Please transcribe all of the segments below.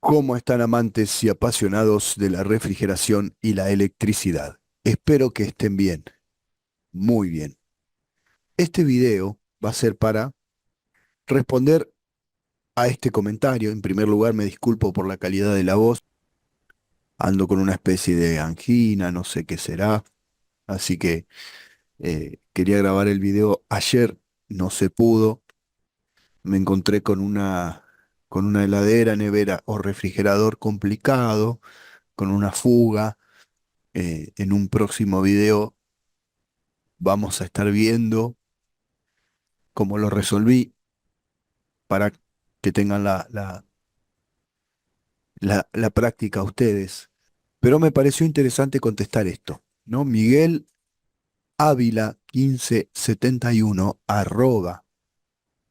¿Cómo están amantes y apasionados de la refrigeración y la electricidad? Espero que estén bien, muy bien. Este video va a ser para responder a este comentario. En primer lugar, me disculpo por la calidad de la voz. Ando con una especie de angina, no sé qué será. Así que quería grabar el video ayer, no se pudo. Me encontré con una heladera, nevera o refrigerador complicado, con una fuga. En un próximo video vamos a estar viendo cómo lo resolví para que tengan la práctica ustedes. Pero me pareció interesante contestar esto, ¿no? Miguel Ávila 1571, arroba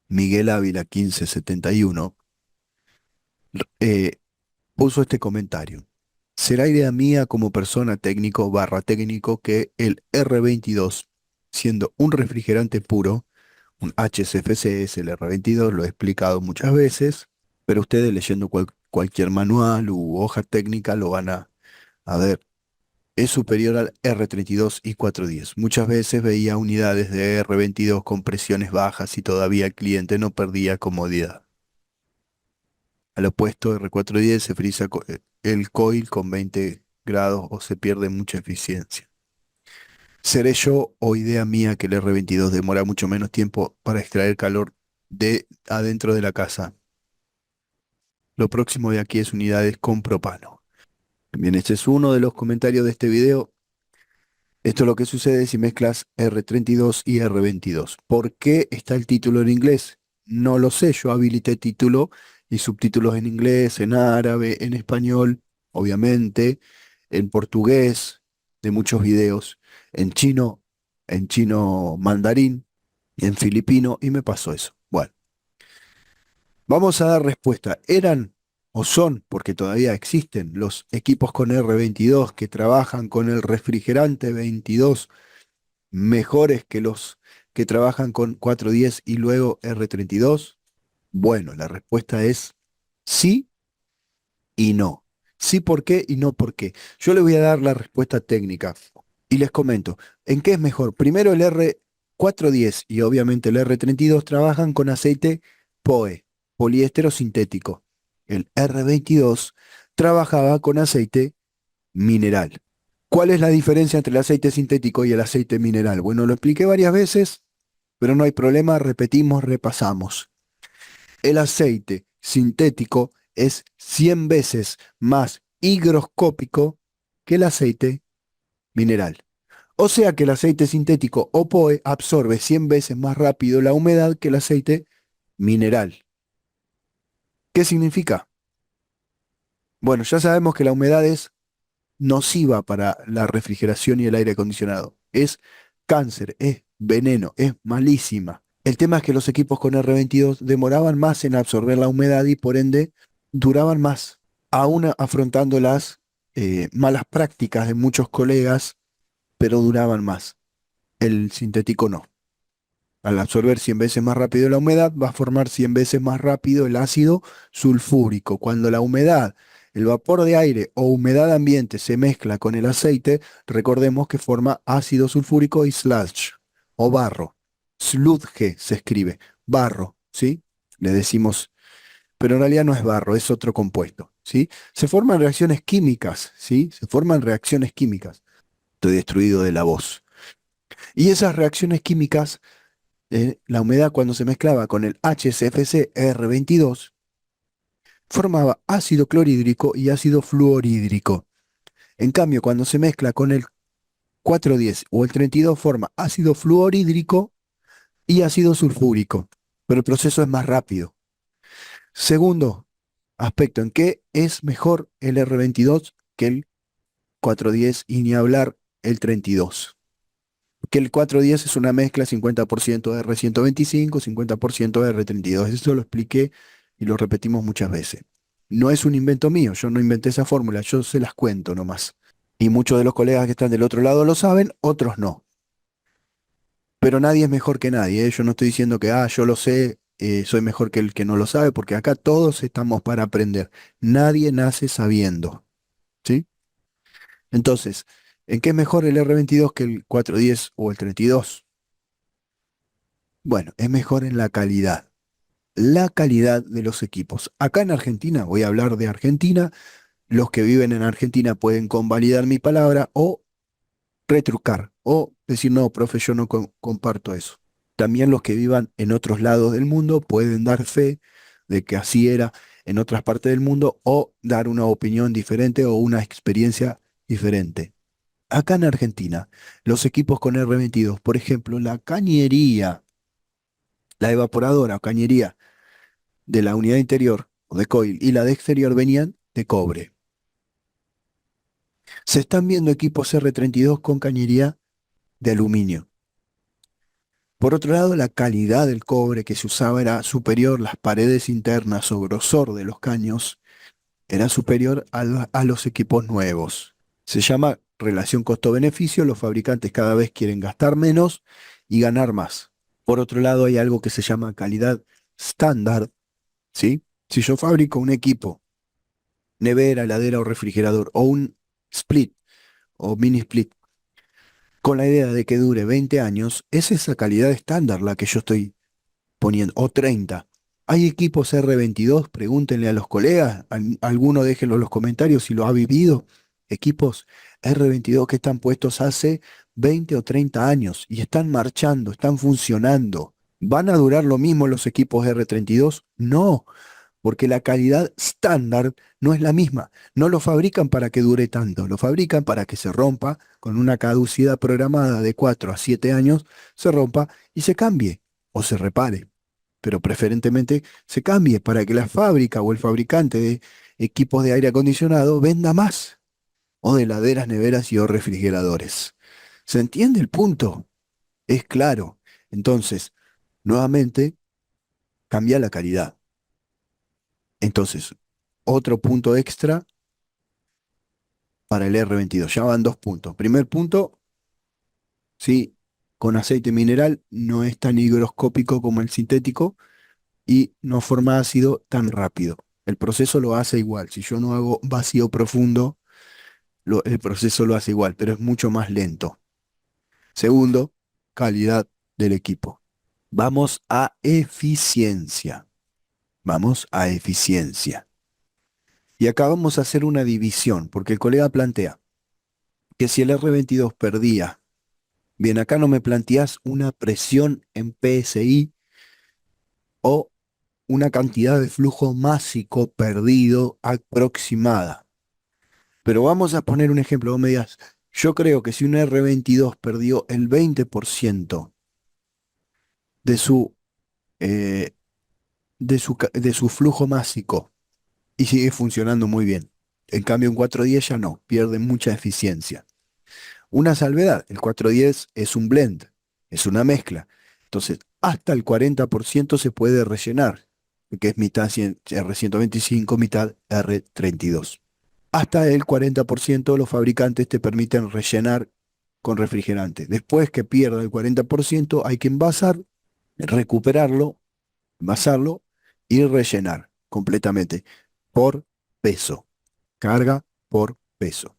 Miguel Ávila 1571, eh, puso este comentario. ¿Será idea mía como persona técnico barra técnico que el R22, siendo un refrigerante puro, un HCFC es el R22, lo he explicado muchas veces, pero ustedes leyendo cualquier manual u hoja técnica lo van a ver. Es superior al R32 y 410. Muchas veces veía unidades de R22 con presiones bajas y todavía el cliente no perdía comodidad. Al opuesto, R410 se frisa el coil con 20 grados o se pierde mucha eficiencia. ¿Seré yo o idea mía que el R22 demora mucho menos tiempo para extraer calor de adentro de la casa? Lo próximo de aquí es unidades con propano. Bien, este es uno de los comentarios de este video. Esto es lo que sucede si mezclas R32 y R22. ¿Por qué está el título en inglés? No lo sé, yo habilité título y subtítulos en inglés, en árabe, en español, obviamente, en portugués, de muchos videos, en chino mandarín y en filipino, y me pasó eso. Bueno, vamos a dar respuesta. ¿Eran o son, porque todavía existen, los equipos con R22 que trabajan con el refrigerante 22 mejores que los que trabajan con 410 y luego R32? Bueno, la respuesta es sí y no. Sí, ¿por qué? Y no, ¿por qué? Yo le voy a dar la respuesta técnica y les comento, ¿en qué es mejor? Primero el R410 y obviamente el R32 trabajan con aceite POE, poliéster sintético. El R22 trabajaba con aceite mineral. ¿Cuál es la diferencia entre el aceite sintético y el aceite mineral? Bueno, lo expliqué varias veces, pero no hay problema, repetimos, repasamos. El aceite sintético es 100 veces más higroscópico que el aceite mineral. O sea que el aceite sintético o POE absorbe 100 veces más rápido la humedad que el aceite mineral. ¿Qué significa? Bueno, ya sabemos que la humedad es nociva para la refrigeración y el aire acondicionado. Es cáncer, es veneno, es malísima. El tema es que los equipos con R22 demoraban más en absorber la humedad y por ende duraban más, aún afrontando las malas prácticas de muchos colegas, pero duraban más. El sintético no. Al absorber 100 veces más rápido la humedad, va a formar 100 veces más rápido el ácido sulfúrico. Cuando la humedad, el vapor de aire o humedad ambiente se mezcla con el aceite, recordemos que forma ácido sulfúrico y sludge o barro. Sludge se escribe, barro, ¿sí? Le decimos, pero en realidad no es barro, es otro compuesto, ¿sí? Se forman reacciones químicas, ¿sí? Se forman reacciones químicas. Estoy destruido de la voz. Y esas reacciones químicas la humedad cuando se mezclaba con el HCFC R22 formaba ácido clorhídrico y ácido fluorhídrico. En cambio, cuando se mezcla con el 410 o el 32 forma ácido fluorhídrico y ácido sulfúrico, pero el proceso es más rápido. Segundo aspecto, ¿en qué es mejor el R22 que el 410 y ni hablar el 32? Que el 410 es una mezcla 50% de R125, 50% de R32. Eso lo expliqué y lo repetimos muchas veces. No es un invento mío, yo no inventé esa fórmula, yo se las cuento nomás. Y muchos de los colegas que están del otro lado lo saben, otros no. Pero nadie es mejor que nadie, ¿eh? Yo no estoy diciendo que, yo lo sé, soy mejor que el que no lo sabe, porque acá todos estamos para aprender. Nadie nace sabiendo, ¿sí? Entonces, ¿en qué es mejor el R22 que el 410 o el 32? Bueno, es mejor en la calidad de los equipos. Acá en Argentina, voy a hablar de Argentina, los que viven en Argentina pueden convalidar mi palabra o retrucar o decir, no, profe, yo no comparto eso. También los que vivan en otros lados del mundo pueden dar fe de que así era en otras partes del mundo o dar una opinión diferente o una experiencia diferente. Acá en Argentina, los equipos con R22, por ejemplo, la cañería, la evaporadora o cañería de la unidad interior o de coil y la de exterior venían de cobre. Se están viendo equipos R32 con cañería de aluminio. Por otro lado, la calidad del cobre que se usaba era superior, las paredes internas o grosor de los caños era superior a los equipos nuevos. Se llama relación costo-beneficio, los fabricantes cada vez quieren gastar menos y ganar más. Por otro lado, hay algo que se llama calidad estándar, ¿sí? Si yo fabrico un equipo, nevera, heladera o refrigerador, o un split o mini split, con la idea de que dure 20 años, es esa calidad estándar la que yo estoy poniendo, o 30. ¿Hay equipos R22? Pregúntenle a los colegas, alguno déjenlo en los comentarios si lo ha vivido. Equipos R22 que están puestos hace 20 o 30 años y están marchando, están funcionando. ¿Van a durar lo mismo los equipos R32? No, porque la calidad estándar no es la misma. No lo fabrican para que dure tanto, lo fabrican para que se rompa con una caducidad programada de 4 a 7 años, se rompa y se cambie o se repare, pero preferentemente se cambie para que la fábrica o el fabricante de equipos de aire acondicionado venda más, o de heladeras, neveras y o refrigeradores. ¿Se entiende el punto? Es claro. Entonces, nuevamente, cambia la calidad. Entonces, otro punto extra para el R22. Ya van 2 puntos. Primer punto, sí, con aceite mineral no es tan higroscópico como el sintético y no forma ácido tan rápido. El proceso lo hace igual. Si yo no hago vacío profundo, el proceso lo hace igual, pero es mucho más lento. Segundo, calidad del equipo. Vamos a eficiencia. Vamos a eficiencia. Y acá vamos a hacer una división, porque el colega plantea que si el R22 perdía, bien, acá no me planteás una presión en PSI o una cantidad de flujo másico perdido aproximada. Pero vamos a poner un ejemplo, vos me digas, yo creo que si un R22 perdió el 20% de su, eh, de su flujo másico y sigue funcionando muy bien. En cambio, un 410 ya no, pierde mucha eficiencia. Una salvedad, el 410 es un blend, es una mezcla. Entonces, hasta el 40% se puede rellenar, que es mitad R125, mitad R32. Hasta el 40% los fabricantes te permiten rellenar con refrigerante. Después que pierda el 40% hay que envasar, recuperarlo, envasarlo y rellenar completamente por peso. Carga por peso.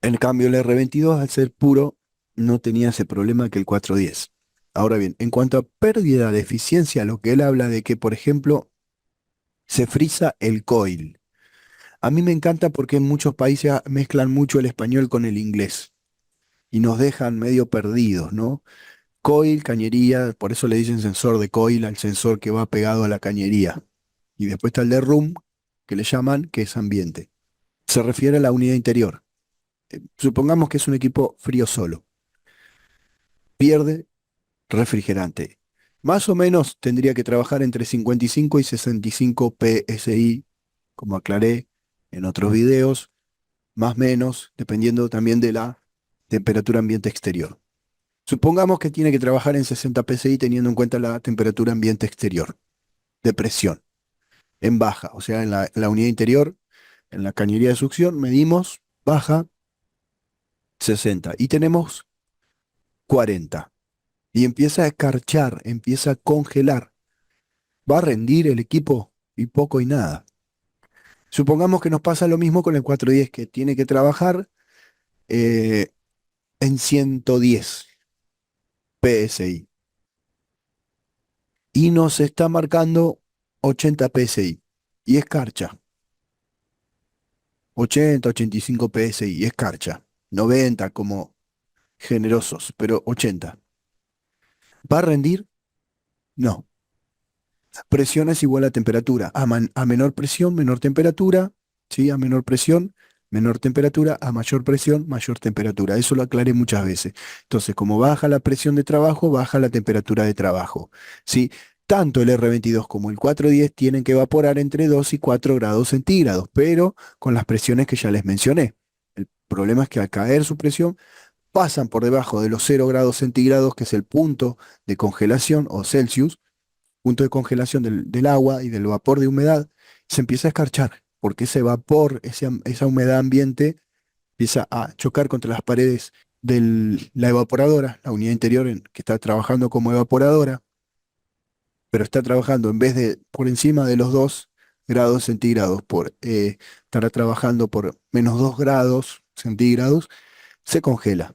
En cambio el R22 al ser puro no tenía ese problema que el 410. Ahora bien, en cuanto a pérdida de eficiencia, lo que él habla de que, por ejemplo, se frisa el coil. A mí me encanta porque en muchos países mezclan mucho el español con el inglés y nos dejan medio perdidos, ¿no? Coil, cañería, por eso le dicen sensor de coil al sensor que va pegado a la cañería. Y después está el de room, que le llaman, que es ambiente. Se refiere a la unidad interior. Supongamos que es un equipo frío solo. Pierde refrigerante. Más o menos tendría que trabajar entre 55 y 65 PSI, como aclaré en otros videos, más o menos, dependiendo también de la temperatura ambiente exterior. Supongamos que tiene que trabajar en 60 PSI teniendo en cuenta la temperatura ambiente exterior, de presión, en baja, o sea, en la unidad interior, en la cañería de succión, medimos baja 60 y tenemos 40. Y empieza a escarchar, empieza a congelar. ¿Va a rendir el equipo? Y poco y nada. Supongamos que nos pasa lo mismo con el 410, que tiene que trabajar eh, en 110 PSI y nos está marcando 80 PSI y escarcha, 80, 85 PSI y escarcha, 90 como generosos, pero 80. ¿Va a rendir? No. Presión es igual a temperatura. A menor presión, menor temperatura. ¿Sí? A menor presión, menor temperatura. A mayor presión, mayor temperatura. Eso lo aclaré muchas veces. Entonces, como baja la presión de trabajo, baja la temperatura de trabajo. ¿Sí? Tanto el R22 como el 410 tienen que evaporar entre 2 y 4 grados centígrados, pero con las presiones que ya les mencioné. El problema es que al caer su presión, pasan por debajo de los 0 grados centígrados, que es el punto de congelación o Celsius, punto de congelación del agua y del vapor de humedad, se empieza a escarchar, porque ese vapor, esa humedad ambiente, empieza a chocar contra las paredes de la evaporadora, la unidad interior que está trabajando como evaporadora, pero está trabajando en vez de por encima de los 2 grados centígrados, estará trabajando por menos 2 grados centígrados, se congela.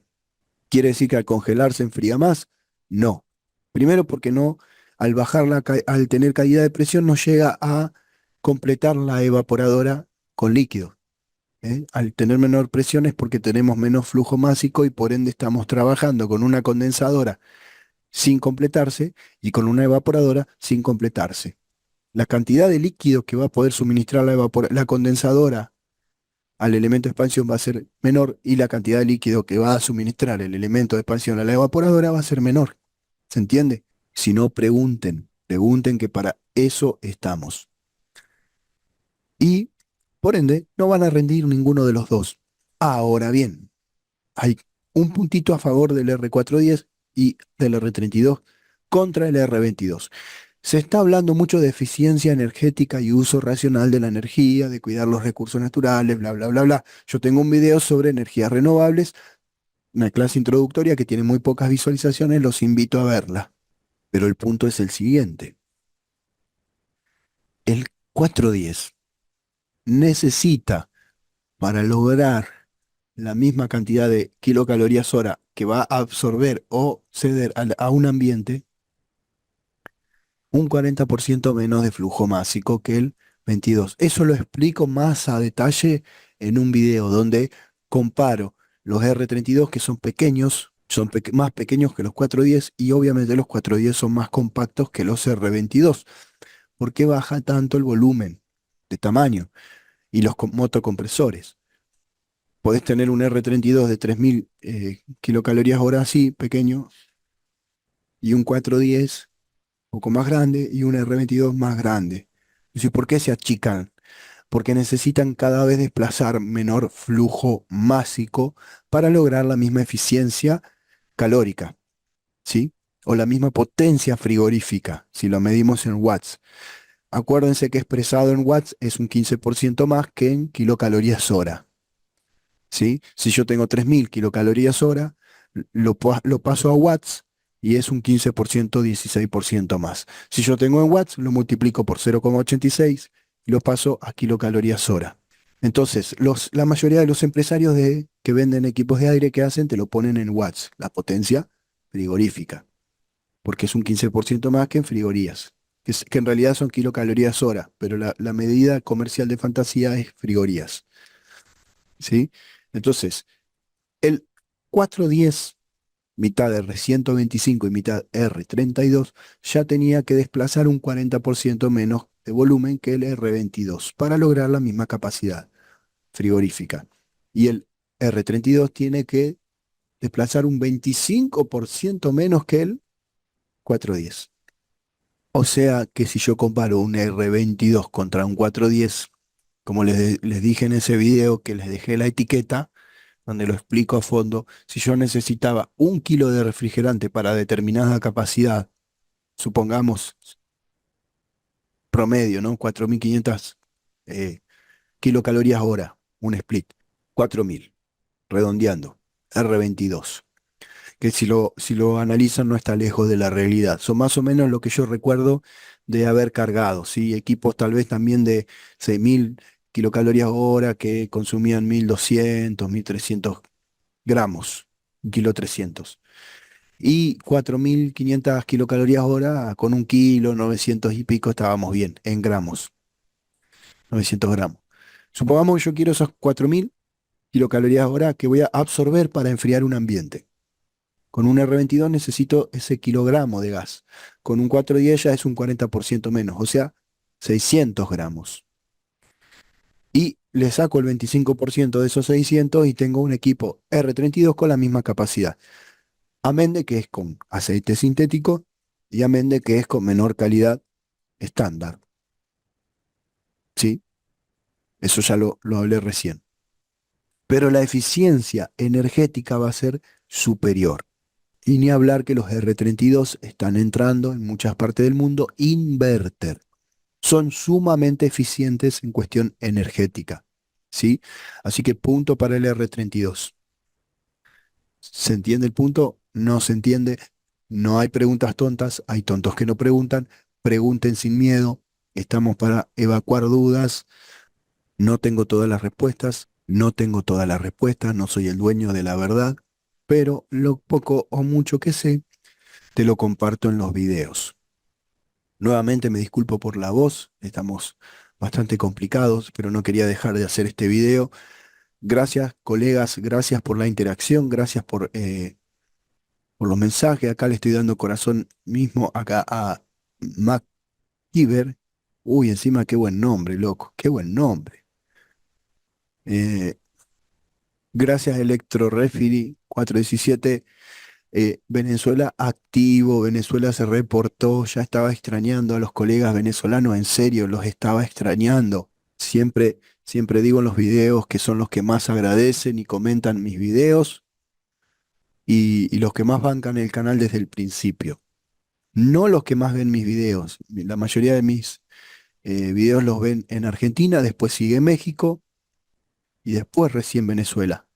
¿Quiere decir que al congelar se enfría más? No. Primero porque no, al bajar al tener caída de presión no llega a completar la evaporadora con líquido. ¿Eh? Al tener menor presión es porque tenemos menos flujo másico y por ende estamos trabajando con una condensadora sin completarse y con una evaporadora sin completarse. La cantidad de líquido que va a poder suministrar la condensadora al elemento de expansión va a ser menor y la cantidad de líquido que va a suministrar el elemento de expansión a la evaporadora va a ser menor. ¿Se entiende? Si no, pregunten que para eso estamos. Y, por ende, no van a rendir ninguno de los dos. Ahora bien, hay un puntito a favor del R410 y del R32 contra el R22. Se está hablando mucho de eficiencia energética y uso racional de la energía, de cuidar los recursos naturales, bla, bla, bla, bla. Yo tengo un video sobre energías renovables, una clase introductoria que tiene muy pocas visualizaciones, los invito a verla. Pero el punto es el siguiente. El 410 necesita, para lograr la misma cantidad de kilocalorías hora que va a absorber o ceder a un ambiente, un 40% menos de flujo másico que el 22. Eso lo explico más a detalle en un video donde comparo los R32 que son pequeños, más pequeños que los 410 y obviamente los 410 son más compactos que los R22. ¿Por qué baja tanto el volumen de tamaño y los motocompresores? Podés tener un R32 de 3000 kilocalorías hora así, pequeño, y un 410 un poco más grande y un R22 más grande. Entonces, ¿por qué se achican? Porque necesitan cada vez desplazar menor flujo másico para lograr la misma eficiencia calórica, ¿sí? O la misma potencia frigorífica, si lo medimos en watts. Acuérdense que expresado en watts es un 15% más que en kilocalorías hora, ¿sí? Si yo tengo 3000 kilocalorías hora, lo paso a watts y es un 15%, 16% más. Si yo tengo en watts, lo multiplico por 0,86 y lo paso a kilocalorías hora. Entonces, la mayoría de los empresarios que venden equipos de aire que hacen, te lo ponen en watts, la potencia frigorífica, porque es un 15% más que en frigorías, que en realidad son kilocalorías hora, pero la medida comercial de fantasía es frigorías, ¿sí? Entonces, el 410 mitad R125 y mitad R32, ya tenía que desplazar un 40% menos de volumen que el R22 para lograr la misma capacidad frigorífica. Y el R32 tiene que desplazar un 25% menos que el 410. O sea que si yo comparo un R22 contra un 410, como les dije en ese video que les dejé la etiqueta, donde lo explico a fondo, si yo necesitaba 1 kilo de refrigerante para determinada capacidad, supongamos promedio, ¿no? 4500 eh, kilocalorías hora, un split, 4000, redondeando, R22. que si lo analizan no está lejos de la realidad. Son más o menos lo que yo recuerdo de haber cargado, ¿sí? Equipos tal vez también de 6.000 kilocalorías hora que consumían 1.200, 1.300 gramos, 1,300 kg. Y 4.500 kilocalorías hora con 1 kilo, 900 y pico, estábamos bien, en gramos, 900 gramos. Supongamos que yo quiero esos 4.000 kilocalorías hora que voy a absorber para enfriar un ambiente. Con un R22 necesito ese kilogramo de gas. Con un 410 ya es un 40% menos, o sea, 600 gramos. Y le saco el 25% de esos 600 y tengo un equipo R32 con la misma capacidad. Amén de que es con aceite sintético y amén de que es con menor calidad estándar. ¿Sí? Eso ya lo hablé recién. Pero la eficiencia energética va a ser superior. Y ni hablar que los R32 están entrando en muchas partes del mundo inverter. Son sumamente eficientes en cuestión energética. ¿Sí? Así que punto para el R32. ¿Se entiende el punto? No se entiende. No hay preguntas tontas, hay tontos que no preguntan. Pregunten sin miedo. Estamos para evacuar dudas. No tengo todas las respuestas, no tengo todas las respuestas, no soy el dueño de la verdad, pero lo poco o mucho que sé, te lo comparto en los videos. Nuevamente me disculpo por la voz, estamos bastante complicados, pero no quería dejar de hacer este video. Gracias, colegas, gracias por la interacción, gracias por los mensajes. Acá le estoy dando corazón mismo acá a MacGyver. Uy, encima qué buen nombre, loco, qué buen nombre. Eh, Gracias, Electro Referee 417. Venezuela activo, Venezuela se reportó, ya estaba extrañando a los colegas venezolanos, en serio, los estaba extrañando. Siempre digo en los videos que son los que más agradecen y comentan mis videos y los que más bancan el canal desde el principio. No los que más ven mis videos. La mayoría de mis videos los ven en Argentina, después sigue México y después recién Venezuela.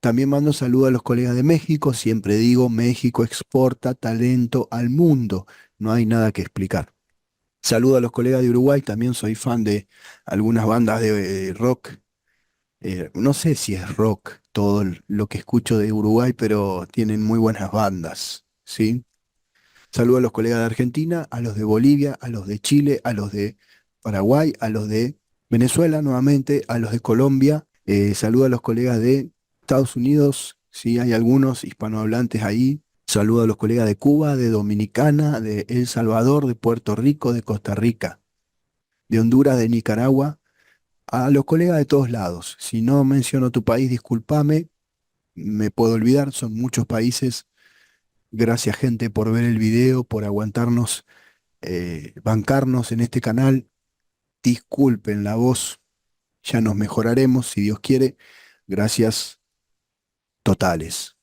También mando saludos a los colegas de México. Siempre digo, México exporta talento al mundo. No hay nada que explicar. Saludo a los colegas de Uruguay. También soy fan de algunas bandas de rock. No sé si es rock todo lo que escucho de Uruguay, pero tienen muy buenas bandas, ¿sí? Saludo a los colegas de Argentina, a los de Bolivia, a los de Chile, a los de Paraguay, a los de Venezuela nuevamente, a los de Colombia. Saludo a los colegas de Estados Unidos, sí, hay algunos hispanohablantes ahí. Saludo a los colegas de Cuba, de Dominicana, de El Salvador, de Puerto Rico, de Costa Rica, de Honduras, de Nicaragua. A los colegas de todos lados. Si no menciono tu país, discúlpame, me puedo olvidar, son muchos países. Gracias, gente, por ver el video, por aguantarnos, bancarnos en este canal. Disculpen la voz, ya nos mejoraremos, si Dios quiere. Gracias totales.